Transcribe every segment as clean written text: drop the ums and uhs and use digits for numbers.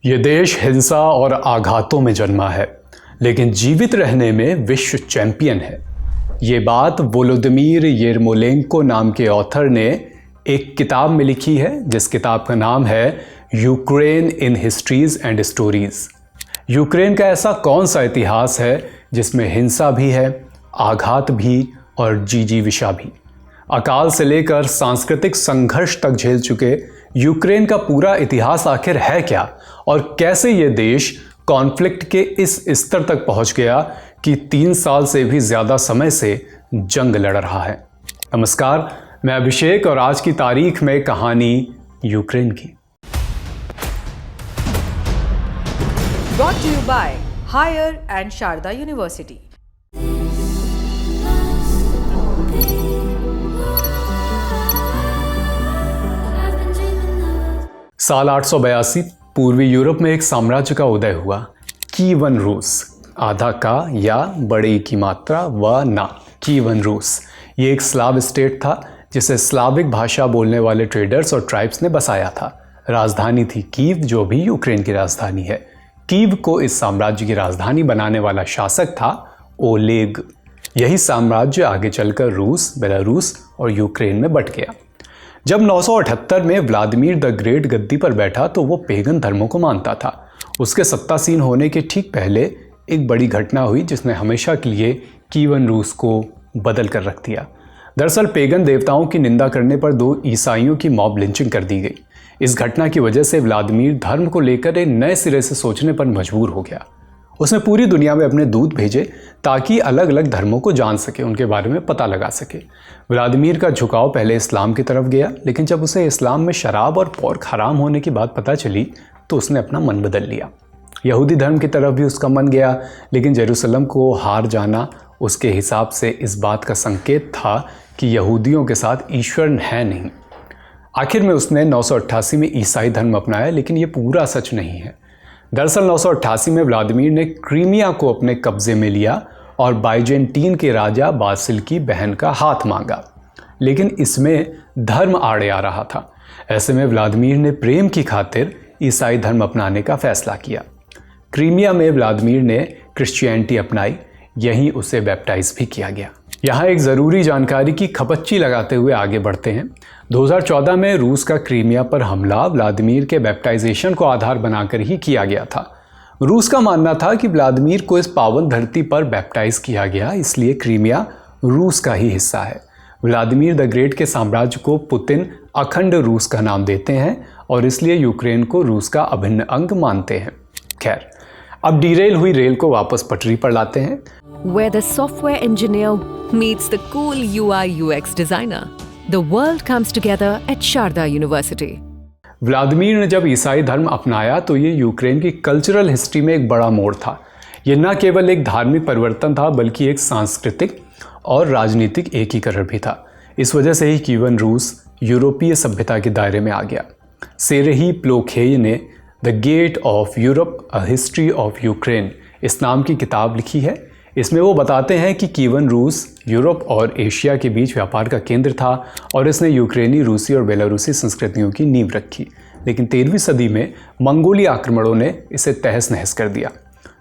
ये देश हिंसा और आघातों में जन्मा है, लेकिन जीवित रहने में विश्व चैंपियन है। ये बात वोलोदिमीर येरमोलेंको नाम के ऑथर ने एक किताब में लिखी है, जिस किताब का नाम है Ukraine in histories and stories. Ukraine का ऐसा कौन सा इतिहास है जिसमें हिंसा भी है, आघात भी और जिजीविषा भी। अकाल से लेकर सांस्कृतिक संघर्ष तक झेल चुके यूक्रेन का पूरा इतिहास आखिर है क्या, और कैसे ये देश कॉन्फ्लिक्ट के इस स्तर तक पहुंच गया कि 3 साल से भी ज़्यादा समय से जंग लड़ रहा है। नमस्कार, मैं अभिषेक और आज की तारीख में कहानी यूक्रेन की। Brought to you by Higher and Sharda University. साल 882 पूर्वी यूरोप में एक साम्राज्य का उदय हुआ, कीवन रूस। आधा का या बड़े की मात्रा व ना, कीवन रूस। ये एक स्लाव स्टेट था जिसे स्लाविक भाषा बोलने वाले ट्रेडर्स और ट्राइब्स ने बसाया था। राजधानी थी कीव, जो भी यूक्रेन की राजधानी है। कीव को इस साम्राज्य की राजधानी बनाने वाला शासक था ओलेग। यही साम्राज्य आगे चलकर रूस, बेलारूस और यूक्रेन में बंट गया। जब 978 में व्लादिमीर द ग्रेट गद्दी पर बैठा तो वो पेगन धर्मों को मानता था। उसके सत्तासीन होने के ठीक पहले एक बड़ी घटना हुई जिसने हमेशा के लिए कीवन रूस को बदल कर रख दिया। दरअसल पेगन देवताओं की निंदा करने पर 2 ईसाइयों की मॉब लिंचिंग कर दी गई। इस घटना की वजह से व्लादिमीर धर्म को लेकर एक नए सिरे से सोचने पर मजबूर हो गया। उसने पूरी दुनिया में अपने दूत भेजे ताकि अलग अलग धर्मों को जान सके, उनके बारे में पता लगा सके। व्लादिमीर का झुकाव पहले इस्लाम की तरफ गया, लेकिन जब उसे इस्लाम में शराब और पोर्क हराम होने की बात पता चली तो उसने अपना मन बदल लिया। यहूदी धर्म की तरफ भी उसका मन गया, लेकिन जेरूसलम को हार जाना उसके हिसाब से इस बात का संकेत था कि यहूदियों के साथ ईश्वर है नहीं। आखिर में उसने 988 में ईसाई धर्म अपनाया, लेकिन ये पूरा सच नहीं है। दरअसल 988 में व्लादिमीर ने क्रीमिया को अपने कब्जे में लिया और बाइजेंटीन के राजा बासिल की बहन का हाथ मांगा, लेकिन इसमें धर्म आड़े आ रहा था। ऐसे में व्लादिमीर ने प्रेम की खातिर ईसाई धर्म अपनाने का फैसला किया। क्रीमिया में व्लादिमीर ने क्रिश्चियनिटी अपनाई, यहीं उसे बैप्टाइज भी किया गया। यहाँ एक ज़रूरी जानकारी की खपच्ची लगाते हुए आगे बढ़ते हैं। 2014 में रूस का क्रीमिया पर हमला व्लादिमीर के बैप्टाइजेशन को आधार बनाकर ही किया गया था। रूस का मानना था कि व्लादिमीर को इस पावन धरती पर बैप्टाइज किया गया, इसलिए क्रीमिया रूस का ही हिस्सा है। व्लादिमीर द ग्रेट के साम्राज्य को पुतिन अखंड रूस का नाम देते हैं और इसलिए यूक्रेन को रूस का अभिन्न अंग मानते हैं। खैर, अब डीरेल हुई रेल को वापस पटरी पर लाते हैं। Where the software engineer meets the cool UI UX designer, the world comes together at Sharda University. Vladimir ने जब ईसाई धर्म अपनाया तो ये यूक्रेन की कल्चरल हिस्ट्री में एक बड़ा मोड़ था। ये न केवल एक धार्मिक परिवर्तन था, बल्कि एक सांस्कृतिक और राजनीतिक एकीकरण भी था। इस वजह से ही कीवन रूस यूरोपीय सभ्यता के दायरे में आ गया। सेरेही प्लोखेय ने the gate of Europe a history of Ukraine इस नाम की किताब लिखी है। इसमें वो बताते हैं कि कीवन रूस यूरोप और एशिया के बीच व्यापार का केंद्र था और इसने यूक्रेनी, रूसी और बेलारूसी संस्कृतियों की नींव रखी। लेकिन 13वीं सदी में मंगोली आक्रमणों ने इसे तहस नहस कर दिया।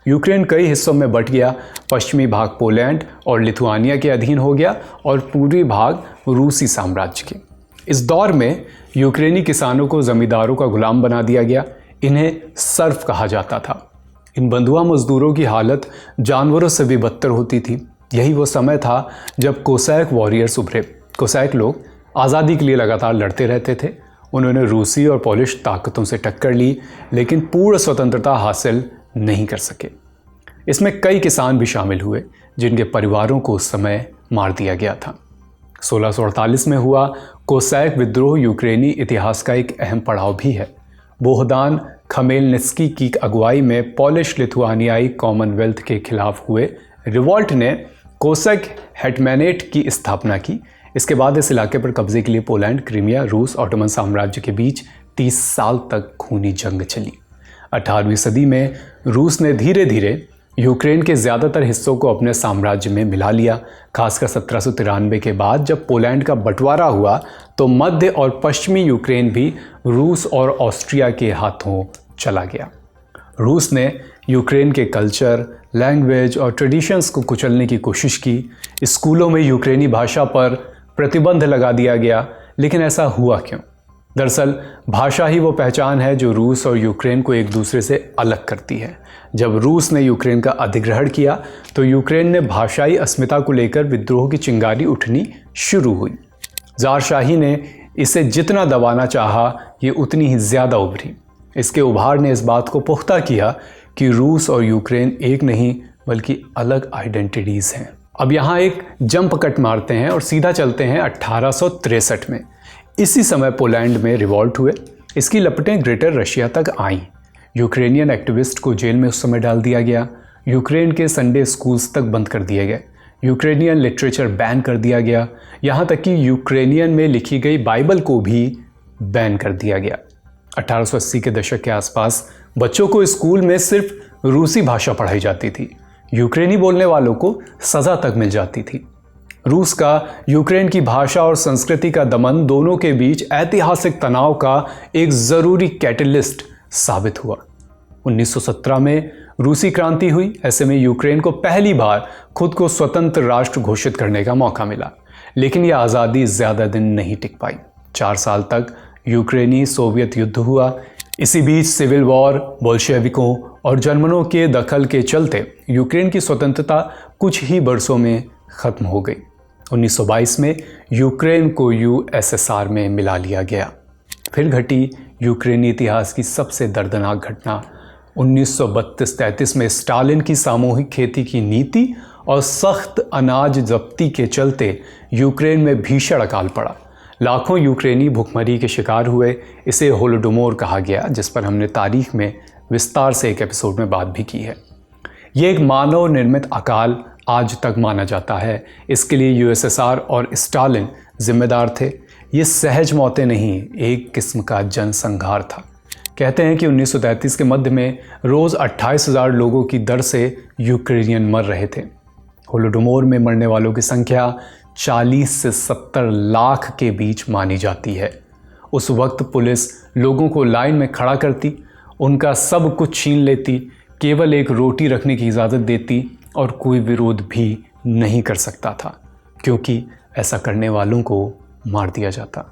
यूक्रेन कई हिस्सों में बंट गया। पश्चिमी भाग पोलैंड और लिथुआनिया के अधीन हो गया और पूर्वी भाग रूसी साम्राज्य के। इस दौर में यूक्रेनी किसानों को जमींदारों का गुलाम बना दिया गया। इन्हें सर्फ कहा जाता था। इन बंधुआ मजदूरों की हालत जानवरों से भी बदतर होती थी। यही वो समय था जब कोसैक वॉरियर्स उभरे। कोसैक लोग आज़ादी के लिए लगातार लड़ते रहते थे। उन्होंने रूसी और पोलिश ताकतों से टक्कर ली, लेकिन पूर्ण स्वतंत्रता हासिल नहीं कर सके। इसमें कई किसान भी शामिल हुए जिनके परिवारों को उस समय मार दिया गया था। 1648 में हुआ कोसैक विद्रोह यूक्रेनी इतिहास का एक अहम पड़ाव भी है। बोहदान खमेलनित्स्की की अगुवाई में पोलिश लिथुआनियाई कॉमनवेल्थ के खिलाफ हुए रिवॉल्ट ने कोसैक हेटमैनेट की स्थापना की। इसके बाद इस इलाके पर कब्जे के लिए पोलैंड, क्रीमिया, रूस, ऑटोमन साम्राज्य के बीच 30 साल तक खूनी जंग चली। 18वीं सदी में रूस ने धीरे धीरे यूक्रेन के ज़्यादातर हिस्सों को अपने साम्राज्य में मिला लिया। खासकर 1793 के बाद जब पोलैंड का बंटवारा हुआ तो मध्य और पश्चिमी यूक्रेन भी रूस और ऑस्ट्रिया के हाथों चला गया। रूस ने यूक्रेन के कल्चर, लैंग्वेज और ट्रेडिशंस को कुचलने की कोशिश की। स्कूलों में यूक्रेनी भाषा पर प्रतिबंध लगा दिया गया, लेकिन ऐसा हुआ क्यों? दरअसल भाषा ही वो पहचान है जो रूस और यूक्रेन को एक दूसरे से अलग करती है। जब रूस ने यूक्रेन का अधिग्रहण किया तो यूक्रेन ने भाषाई अस्मिता को लेकर विद्रोह की चिंगारी उठनी शुरू हुई। ज़ारशाही ने इसे जितना दबाना चाहा, ये उतनी ही ज़्यादा उभरी। इसके उभार ने इस बात को पुख्ता किया कि रूस और यूक्रेन एक नहीं बल्कि अलग आइडेंटिटीज़ हैं। अब यहाँ एक जंप कट मारते हैं और सीधा चलते हैं 1863 में। इसी समय पोलैंड में रिवॉल्ट हुए। इसकी लपटें ग्रेटर रशिया तक आईं। यूक्रेनियन एक्टिविस्ट को जेल में उस समय डाल दिया गया। यूक्रेन के संडे स्कूल्स तक बंद कर दिए गए। यूक्रेनियन लिटरेचर बैन कर दिया गया। यहाँ तक कि यूक्रेनियन में लिखी गई बाइबल को भी बैन कर दिया गया। 1880 के दशक के आसपास बच्चों को स्कूल में सिर्फ रूसी भाषा पढ़ाई जाती थी। यूक्रेनी बोलने वालों को सज़ा तक मिल जाती थी। रूस का यूक्रेन की भाषा और संस्कृति का दमन दोनों के बीच ऐतिहासिक तनाव का एक ज़रूरी कैटलिस्ट साबित हुआ। 1917 में रूसी क्रांति हुई। ऐसे में यूक्रेन को पहली बार खुद को स्वतंत्र राष्ट्र घोषित करने का मौका मिला, लेकिन यह आज़ादी ज़्यादा दिन नहीं टिक पाई। 4 साल तक यूक्रेनी सोवियत युद्ध हुआ। इसी बीच सिविल वॉर, बोल्शेविकों और जर्मनों के दखल के चलते यूक्रेन की स्वतंत्रता कुछ ही वर्षों में ख़त्म हो गई। 1922 में यूक्रेन को यूएसएसआर में मिला लिया गया। फिर घटी यूक्रेनी इतिहास की सबसे दर्दनाक घटना। 1932-33 में स्टालिन की सामूहिक खेती की नीति और सख्त अनाज जब्ती के चलते यूक्रेन में भीषण अकाल पड़ा। लाखों यूक्रेनी भुखमरी के शिकार हुए। इसे होलोडोमोर कहा गया, जिस पर हमने तारीख में विस्तार से एक एपिसोड में बात भी की है। ये एक मानव निर्मित अकाल आज तक माना जाता है। इसके लिए यूएसएसआर और स्टालिन जिम्मेदार थे। ये सहज मौतें नहीं, एक किस्म का जनसंहार था। कहते हैं कि 1933 के मध्य में रोज़ 28,000 लोगों की दर से यूक्रेनियन मर रहे थे। होलोडोमोर में मरने वालों की संख्या 40 से 70 लाख के बीच मानी जाती है। उस वक्त पुलिस लोगों को लाइन में खड़ा करती, उनका सब कुछ छीन लेती, केवल एक रोटी रखने की इजाज़त देती और कोई विरोध भी नहीं कर सकता था, क्योंकि ऐसा करने वालों को मार दिया जाता।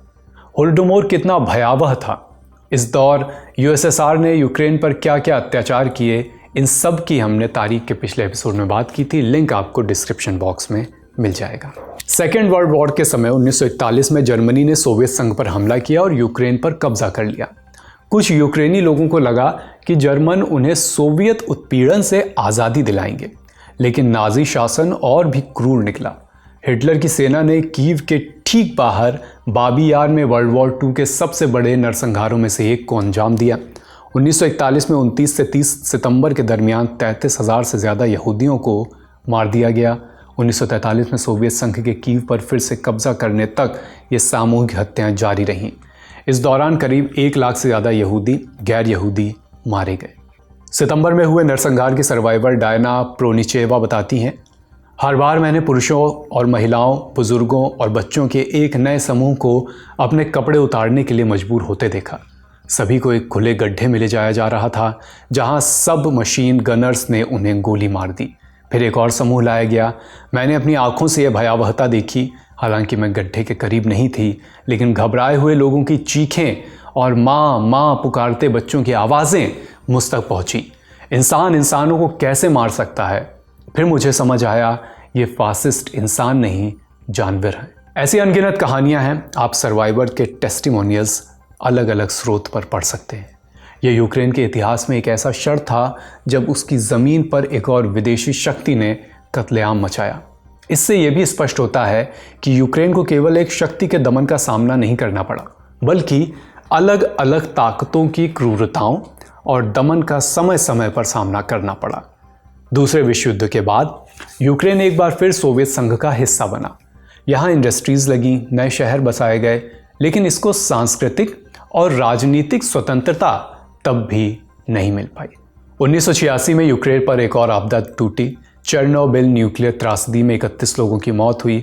होलोडोमोर कितना भयावह था। इस दौर यूएसएसआर ने यूक्रेन पर क्या क्या अत्याचार किए, इन सब की हमने तारीख के पिछले एपिसोड में बात की थी। लिंक आपको डिस्क्रिप्शन बॉक्स में मिल जाएगा। सेकेंड वर्ल्ड वॉर के समय 1941 में जर्मनी ने सोवियत संघ पर हमला किया और यूक्रेन पर कब्जा कर लिया। कुछ यूक्रेनी लोगों को लगा कि जर्मन उन्हें सोवियत उत्पीड़न से आज़ादी दिलाएंगे, लेकिन नाज़ी शासन और भी क्रूर निकला। हिटलर की सेना ने कीव के ठीक बाहर बाबी यार में वर्ल्ड वॉर II के सबसे बड़े नरसंहारों में से एक को अंजाम दिया। 1941 में 29 से 30 सितंबर के दरमियान 33,000 से ज़्यादा यहूदियों को मार दिया गया। 1943 में सोवियत संघ के कीव पर फिर से कब्जा करने तक ये सामूहिक हत्याएं जारी रहीं। इस दौरान करीब 1 लाख से ज़्यादा यहूदी, गैर यहूदी मारे गए। सितंबर में हुए नरसंहार की सर्वाइवर डायना प्रोनिचेवा बताती हैं, हर बार मैंने पुरुषों और महिलाओं, बुजुर्गों और बच्चों के एक नए समूह को अपने कपड़े उतारने के लिए मजबूर होते देखा। सभी को एक खुले गड्ढे में ले जाया जा रहा था, जहां सब मशीन गनर्स ने उन्हें गोली मार दी। फिर एक और समूह लाया गया। मैंने अपनी आंखों से यह भयावहता देखी। हालांकि मैं गड्ढे के करीब नहीं थी, लेकिन घबराए हुए लोगों की चीखें और माँ माँ पुकारते बच्चों की आवाज़ें मुझ तक पहुँची। इंसान इंसानों को कैसे मार सकता है? फिर मुझे समझ आया, ये फासिस्ट इंसान नहीं, जानवर हैं। ऐसी अनगिनत कहानियां हैं। आप सर्वाइवर के टेस्टिमोनियल्स अलग अलग स्रोत पर पढ़ सकते हैं। यह यूक्रेन के इतिहास में एक ऐसा क्षण था जब उसकी ज़मीन पर एक और विदेशी शक्ति ने कत्लेआम मचाया। इससे यह भी स्पष्ट होता है कि यूक्रेन को केवल एक शक्ति के दमन का सामना नहीं करना पड़ा, बल्कि अलग अलग ताकतों की क्रूरताओं और दमन का समय समय पर सामना करना पड़ा। दूसरे विश्व युद्ध के बाद यूक्रेन एक बार फिर सोवियत संघ का हिस्सा बना। यहाँ इंडस्ट्रीज लगी, नए शहर बसाए गए, लेकिन इसको सांस्कृतिक और राजनीतिक स्वतंत्रता तब भी नहीं मिल पाई। 1986 में यूक्रेन पर एक और आपदा टूटी। चेरनोबिल न्यूक्लियर त्रासदी में 31 लोगों की मौत हुई।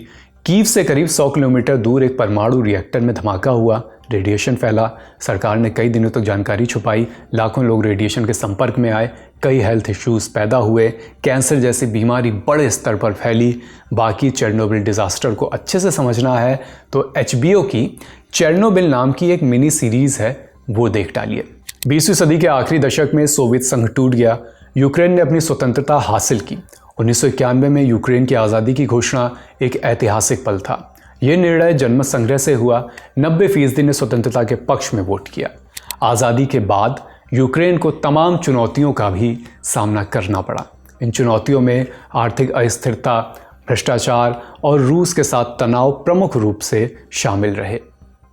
कीव से करीब 100 किलोमीटर दूर एक परमाणु रिएक्टर में धमाका हुआ, रेडिएशन फैला, सरकार ने कई दिनों तक जानकारी छुपाई, लाखों लोग रेडिएशन के संपर्क में आए, कई हेल्थ इश्यूज़ पैदा हुए, कैंसर जैसी बीमारी बड़े स्तर पर फैली। बाकी चेरनोबिल डिज़ास्टर को अच्छे से समझना है तो HBO की चेरनोबिल नाम की एक मिनी सीरीज़ है, वो देख डालिए। 20वीं सदी के आखिरी दशक में सोवियत संघ टूट गया, यूक्रेन ने अपनी स्वतंत्रता हासिल की। 1991 में यूक्रेन की आज़ादी की घोषणा एक ऐतिहासिक पल था। ये निर्णय जनमत संग्रह से हुआ, 90% ने स्वतंत्रता के पक्ष में वोट किया। आज़ादी के बाद यूक्रेन को तमाम चुनौतियों का भी सामना करना पड़ा। इन चुनौतियों में आर्थिक अस्थिरता, भ्रष्टाचार और रूस के साथ तनाव प्रमुख रूप से शामिल रहे।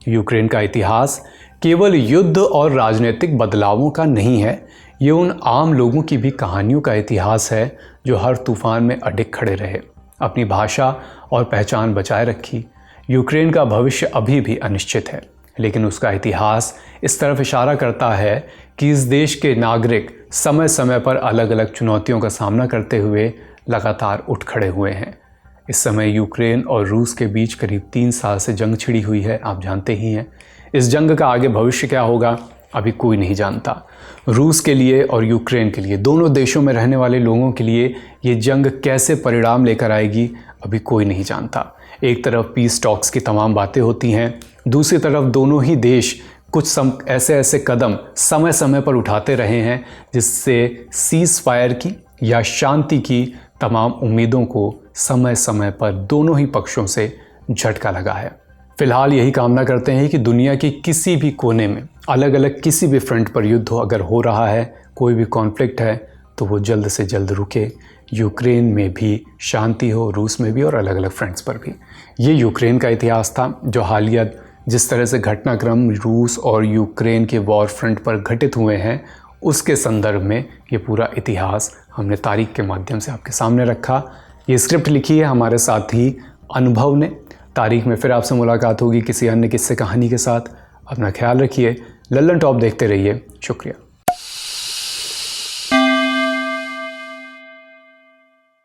यूक्रेन का इतिहास केवल युद्ध और राजनीतिक बदलावों का नहीं है, ये उन आम लोगों की भी कहानियों का इतिहास है जो हर तूफान में अडिग खड़े रहे, अपनी भाषा और पहचान बचाए रखी। यूक्रेन का भविष्य अभी भी अनिश्चित है, लेकिन उसका इतिहास इस तरफ इशारा करता है कि इस देश के नागरिक समय समय पर अलग अलग चुनौतियों का सामना करते हुए लगातार उठ खड़े हुए हैं। इस समय यूक्रेन और रूस के बीच करीब 3 साल से जंग छिड़ी हुई है, आप जानते ही हैं। इस जंग का आगे भविष्य क्या होगा अभी कोई नहीं जानता। रूस के लिए और यूक्रेन के लिए, दोनों देशों में रहने वाले लोगों के लिए ये जंग कैसे परिणाम लेकर आएगी अभी कोई नहीं जानता। एक तरफ पीस टॉक्स की तमाम बातें होती हैं, दूसरी तरफ दोनों ही देश कुछ ऐसे कदम समय समय पर उठाते रहे हैं जिससे सीज़ फायर की या शांति की तमाम उम्मीदों को समय समय पर दोनों ही पक्षों से झटका लगा है। फिलहाल यही कामना करते हैं कि दुनिया की किसी भी कोने में अलग अलग किसी भी फ्रंट पर युद्ध अगर हो रहा है, कोई भी कॉन्फ्लिक्ट है, तो वो जल्द से जल्द रुके। यूक्रेन में भी शांति हो, रूस में भी और अलग अलग फ्रंट्स पर भी। ये यूक्रेन का इतिहास था जो हालिया जिस तरह से घटनाक्रम रूस और यूक्रेन के वॉर फ्रंट पर घटित हुए हैं, उसके संदर्भ में ये पूरा इतिहास हमने तारीख के माध्यम से आपके सामने रखा। ये स्क्रिप्ट लिखी है हमारे साथी अनुभव ने। तारीख में फिर आपसे मुलाकात होगी किसी अन्य किस्से कहानी के साथ। अपना ख्याल रखिए। लल्लन टॉप देखते रहिए। शुक्रिया।